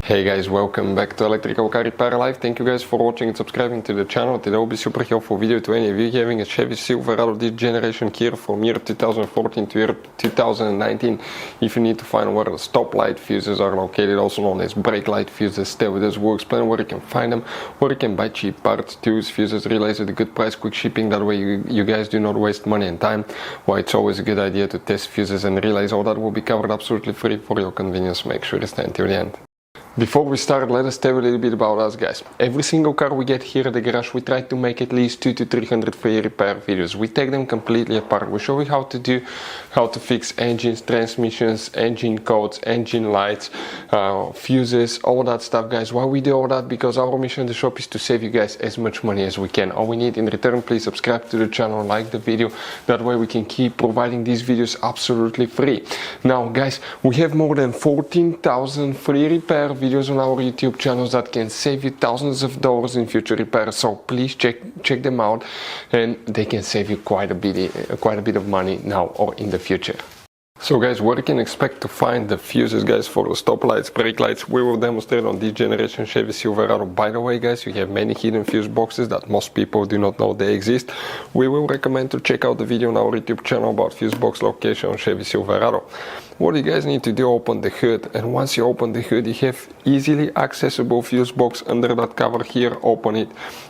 Hey guys, welcome back to Electrical Car Repair Live. Thank you guys for watching and subscribing to the channel. Today will be super helpful video to any of you having a Chevy Silverado this generation here from year 2014 to year 2019. If you need to find where the stop light fuses are located, also known as brake light fuses, stay with us. We'll explain where you can find them, where you can buy cheap parts, tools, fuses, relays at a good price, quick shipping. That way you guys do not waste money and time. Why it's always a good idea to test fuses and relays. All that will be covered absolutely free for your convenience. Make sure to stay until the end. Before we start, let us tell you a little bit about us, guys. Every single car we get here at the garage, we try to make at least 200 to 300 free repair videos. We take them completely apart. We show you how to fix engines, transmissions, engine codes, engine lights, fuses, all that stuff, guys. Why we do all that? Because our mission in the shop is to save you guys as much money as we can. All we need in return, please subscribe to the channel, like the video. That way we can keep providing these videos absolutely free. Now, guys, we have more than 14,000 free repair videos on our YouTube channels that can save you thousands of dollars in future repairs. So please check them out, and they can save you quite a bit of money now or in the future. So guys, what you can expect to find the fuses, guys, for the stop lights, brake lights, we will demonstrate on this generation Chevy Silverado. By the way, guys, you have many hidden fuse boxes that most people do not know they exist. We will recommend to check out the video on our YouTube channel about fuse box location on Chevy Silverado. What you guys need to do, open the hood, and once you open the hood, you have easily accessible fuse box under that cover here. Open it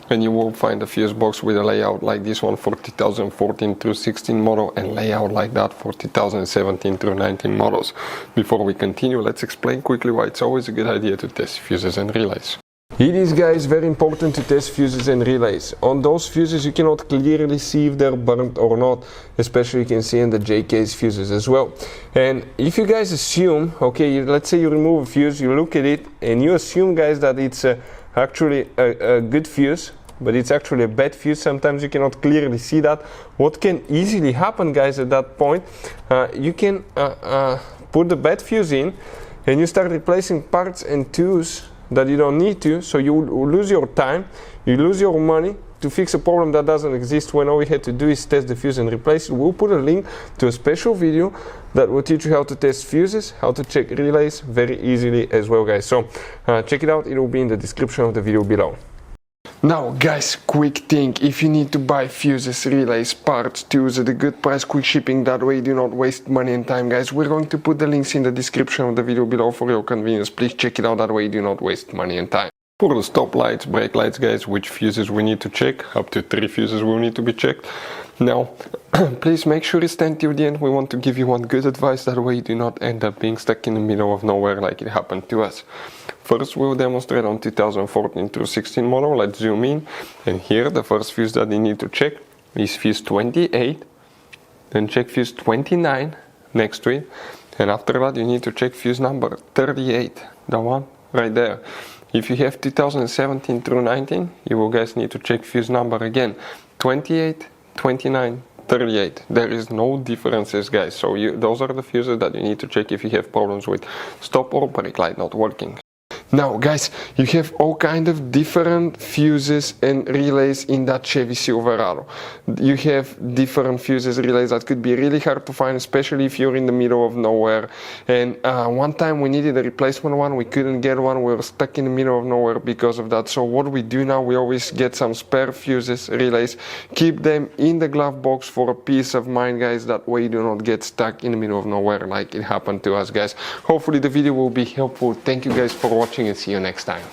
and you will find a fuse box with a layout like this one for 2014 through 16 model, and layout like that for 2017 through 19 models. Before we continue, let's explain quickly why it's always a good idea to test fuses and relays. It is, guys, very important to test fuses and relays. On those fuses you cannot clearly see if they're burnt or not, especially you can see in the J-case fuses as well. And if you guys assume, okay, let's say you remove a fuse, you look at it and you assume, guys, that it's actually a good fuse, but it's actually a bad fuse. Sometimes you cannot clearly see that. What can easily happen, guys, at that point, you can put the bad fuse in and you start replacing parts and tools that you don't need to, so you lose your time, you lose your money to fix a problem that doesn't exist, when all we had to do is test the fuse and replace it. We'll put a link to a special video that will teach you how to test fuses, how to check relays very easily as well, guys. So check it out, it will be in the description of the video below. Now, guys, quick thing: if you need to buy fuses, relays, parts, tools at a good price, quick shipping, that way you do not waste money and time, guys, we're going to put the links in the description of the video below for your convenience. Please check it out, that way you do not waste money and time. For the stop lights, brake lights, guys, which fuses we need to check, up to 3 fuses will need to be checked. Now, please make sure you stand till the end. We want to give you one good advice, that way you do not end up being stuck in the middle of nowhere like it happened to us. First, we'll demonstrate on 2014 through 16 model. Let's zoom in, and here the first fuse that you need to check is fuse 28, then check fuse 29 next to it, and after that you need to check fuse number 38, the one right there. If you have 2017 through 19, you will, guys, need to check fuse number again, 28, 29, 38. There is no differences, guys, so those are the fuses that you need to check if you have problems with stop or brake light not working. Now, guys, you have all kind of different fuses and relays in that Chevy Silverado. You have different fuses, relays that could be really hard to find, especially if you're in the middle of nowhere. And one time we needed a replacement one, we couldn't get one, we were stuck in the middle of nowhere because of that. So what we do now, we always get some spare fuses, relays, keep them in the glove box for a peace of mind, guys. That way you do not get stuck in the middle of nowhere like it happened to us, guys. Hopefully the video will be helpful. Thank you guys for watching, and see you next time.